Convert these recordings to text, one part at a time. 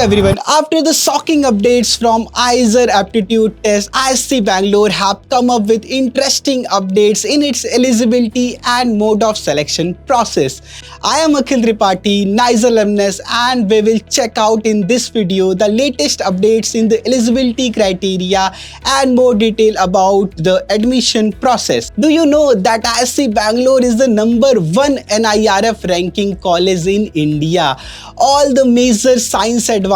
everyone, after the shocking updates from IISER aptitude test, ISC Bangalore have come up with interesting updates in its eligibility and mode of selection process. I am Akhil Tripathi, NICE alumnus, and we will check out in this video the latest updates in the eligibility criteria and more detail about the admission process. Do you know that ISC Bangalore is the #1 NIRF ranking college in India? All the major science advancement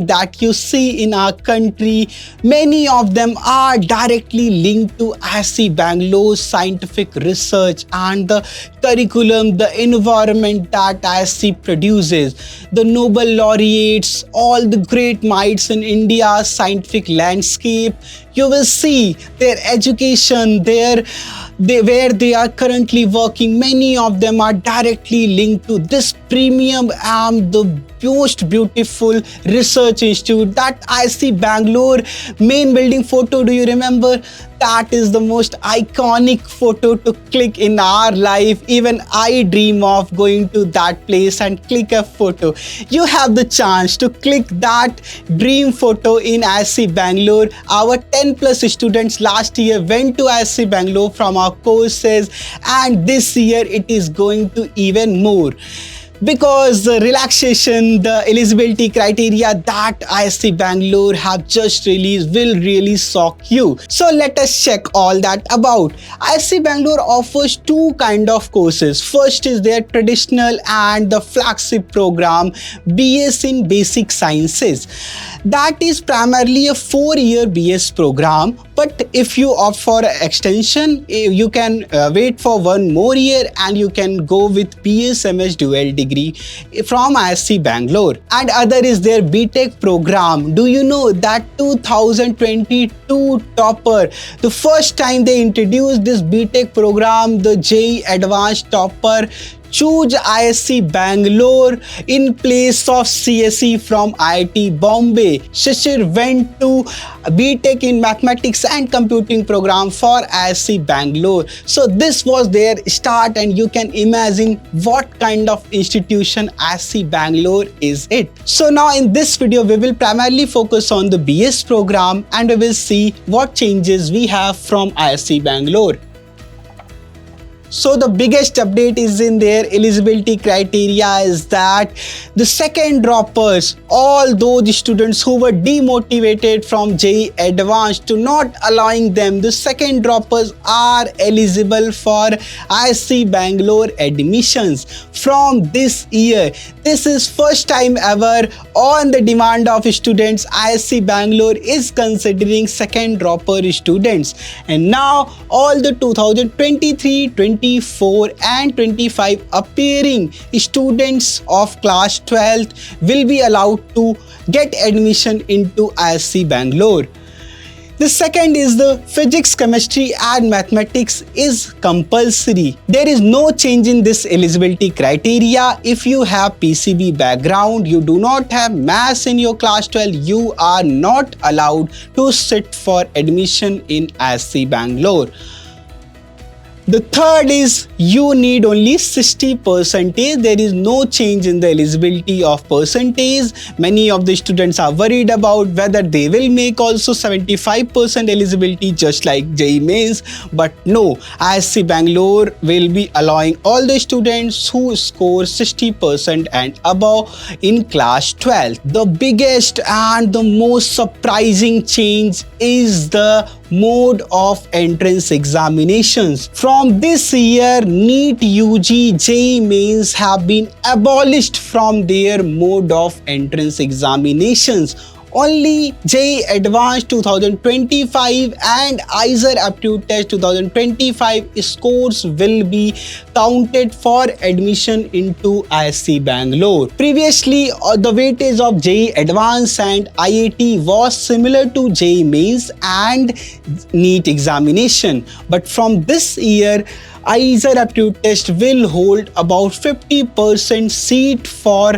that you see in our country, many of them are directly linked to ISC Bangalore's scientific research and the curriculum, the environment that ISC produces. The Nobel laureates, all the great minds in India's scientific landscape, you will see their education, where they are currently working. Many of them are directly linked to this premium and the most beautiful research institute. That ISC Bangalore main building photo, do you remember? That is the most iconic photo to click in our life. Even I dream of going to that place and click a photo. You have the chance to click that dream photo in ISC Bangalore. Our 10+ students last year went to ISC Bangalore from our courses, and this year it is going to even more. Because the relaxation, the eligibility criteria that ISC Bangalore have just released will really shock you. So let us check all that about. ISC Bangalore offers two kind of courses. First is their traditional and the flagship program, BS in Basic Sciences. That is primarily a 4-year BS program, but if you opt for an extension, you can wait for 1 more year and you can go with BSMS dual degree from ISC Bangalore. And other is their BTech program. Do you know that 2022 topper, the first time they introduced this BTech program, the JEE Advanced topper choose ISC Bangalore in place of CSE from IIT Bombay. Shishir went to BTech in Mathematics and Computing program for ISC Bangalore. So this was their start, and you can imagine what kind of institution ISC Bangalore is it. So now in this video, we will primarily focus on the BS program and we will see what changes we have from ISC Bangalore. So the biggest update is in their eligibility criteria is that the second droppers, all those students who were demotivated from JEE Advanced, to not allowing them, the second droppers are eligible for ISC Bangalore admissions from this year. This is first time ever on the demand of students. ISC Bangalore is considering second dropper students, and now all the 2023, 24 and 25 appearing students of class 12th will be allowed to get admission into ISC Bangalore. The second is the physics, chemistry and mathematics is compulsory. There is no change in this eligibility criteria. If you have PCB background, you do not have maths in your class 12, you are not allowed to sit for admission in ISC Bangalore. The third is you need only 60%. There is no change in the eligibility of percentage. Many of the students are worried about whether they will make also 75% eligibility just like JEE Mains, but no, ISC Bangalore will be allowing all the students who score 60% and above in class 12. The biggest and the most surprising change is the mode of entrance examinations. From this year, NEET UG JEE Mains have been abolished from their mode of entrance examinations. Only JEE Advanced 2025 and IISER Aptitude Test 2025 scores will be counted for admission into ISC Bangalore. Previously, the weightage of JEE Advanced and IIT was similar to JEE Mains and NEET examination, but from this year, IISER Aptitude Test will hold about 50% seat for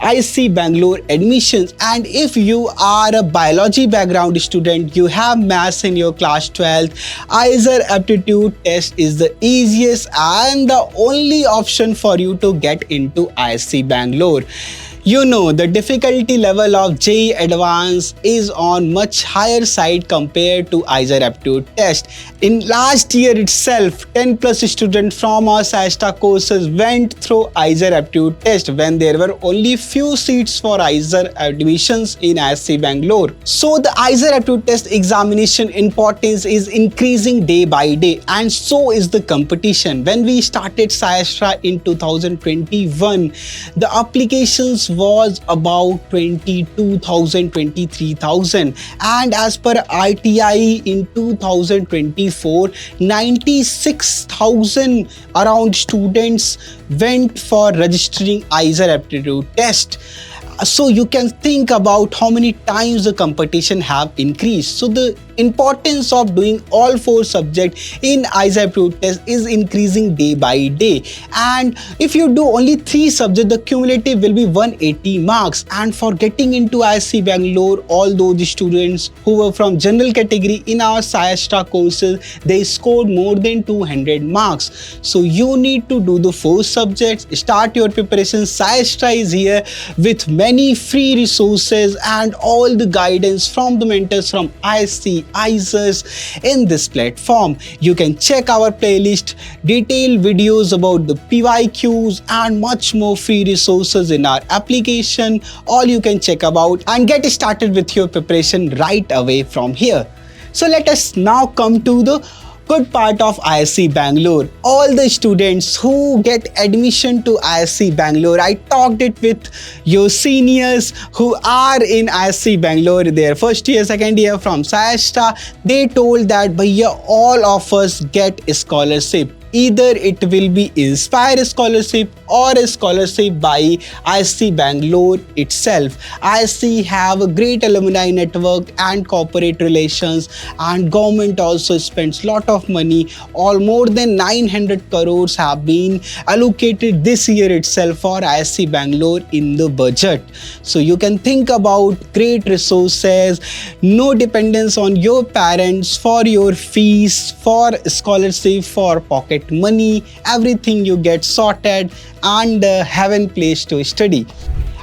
ISC Bangalore admissions. And if you are a biology background student, you have maths in your class 12, IISER Aptitude Test is the easiest and the only option for you to get into ISC Bangalore. You know, the difficulty level of JEE Advanced is on much higher side compared to IISER Aptitude Test. In last year itself, 10 plus students from our SAESTA courses went through IISER Aptitude Test when there were only few seats for IISER admissions in ISC Bangalore. So the IISER Aptitude Test examination importance is increasing day by day, and so is the competition. When we started SAESTA in 2021, the applications was about 22,000, 23,000, and as per RTI in 2024, 96,000 around students went for registering IISER Aptitude Test. So you can think about how many times the competition have increased. So the importance of doing all 4 subjects in IISER Aptitude Test is increasing day by day. And if you do only 3 subjects, the cumulative will be 180 marks. And for getting into ISC Bangalore, all those students who were from general category in our SAESTA courses, they scored more than 200 marks. So you need to do the 4 subjects, start your preparation. SAESTA is here with many free resources and all the guidance from the mentors from ISC, IISER in this platform. You can check our playlist, detailed videos about the PYQs and much more free resources in our application. All you can check about and get started with your preparation right away from here. So let us now come to the good part of ISC Bangalore. All the students who get admission to ISC Bangalore, I talked it with your seniors who are in ISC Bangalore, their first year, second year from SAESTA. They told that, Bhaiya, all of us get a scholarship. Either it will be Inspire Scholarship or a scholarship by ISC Bangalore itself. ISC have a great alumni network and corporate relations, and government also spends lot of money. All more than 900 crores have been allocated this year itself for ISC Bangalore in the budget. So you can think about great resources, no dependence on your parents for your fees, for scholarship, for pocket money, everything you get sorted, and heaven place to study.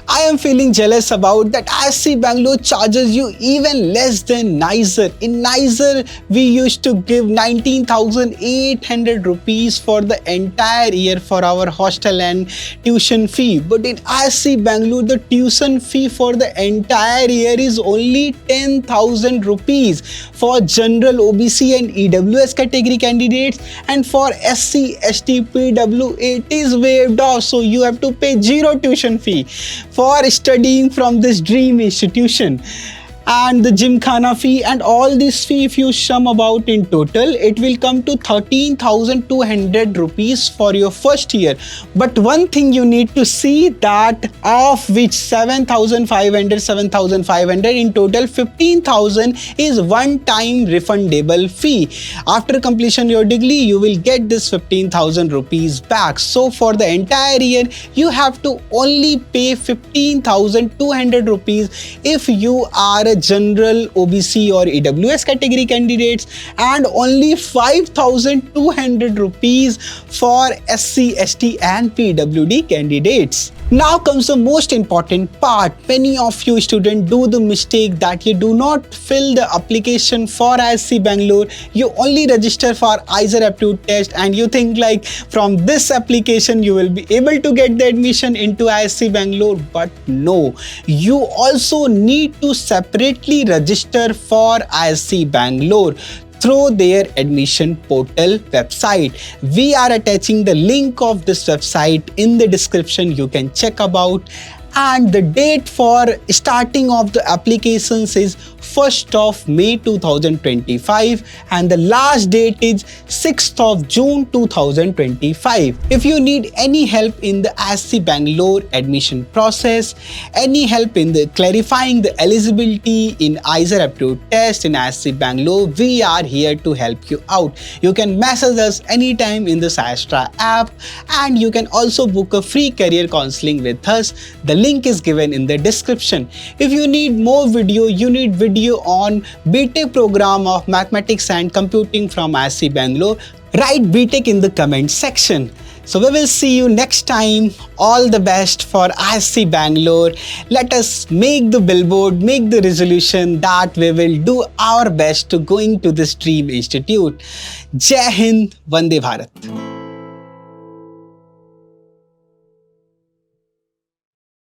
I am feeling jealous about that ISC Bangalore charges you even less than NISER. In NISER, we used to give 19,800 rupees for the entire year for our hostel and tuition fee. But in ISC Bangalore, the tuition fee for the entire year is only 10,000 rupees for general, OBC and EWS category candidates, and for SC, ST, PW, it is waived off. So you have to pay 0 tuition fee for studying from this dream institution. And the Gymkhana fee and all this fee, if you sum about in total, it will come to 13,200 rupees for your first year. But one thing you need to see, that of which 7,500 in total, 15,000 is one-time refundable fee. After completion your degree, you will get this 15,000 rupees back. So for the entire year, you have to only pay 15,200 rupees if you are a general, OBC or EWS category candidates, and only 5,200 rupees for SC, ST and PWD candidates. Now comes the most important part. Many of you students do the mistake that you do not fill the application for ISC Bangalore. You only register for IISER Aptitude Test and you think like from this application you will be able to get the admission into ISC Bangalore. But no, you also need to separately register for ISC Bangalore through their admission portal website. We are attaching the link of this website in the description. You can check about. And the date for starting of the applications is 1st of May 2025 and the last date is 6th of June 2025. If you need any help in the ISC Bangalore admission process, any help in the clarifying the eligibility in IISER Aptitude Test in ISC Bangalore, we are here to help you out. You can message us anytime in the SAESTA app, and you can also book a free career counseling with us. The link is given in the description. If you need more video, you need video on BTech program of Mathematics and Computing from ISC Bangalore, write BTech in the comment section. So we will see you next time. All the best for ISC Bangalore. Let us make the billboard, make the resolution that we will do our best to going to this Dream Institute. Jai Hind, Vande Bharat.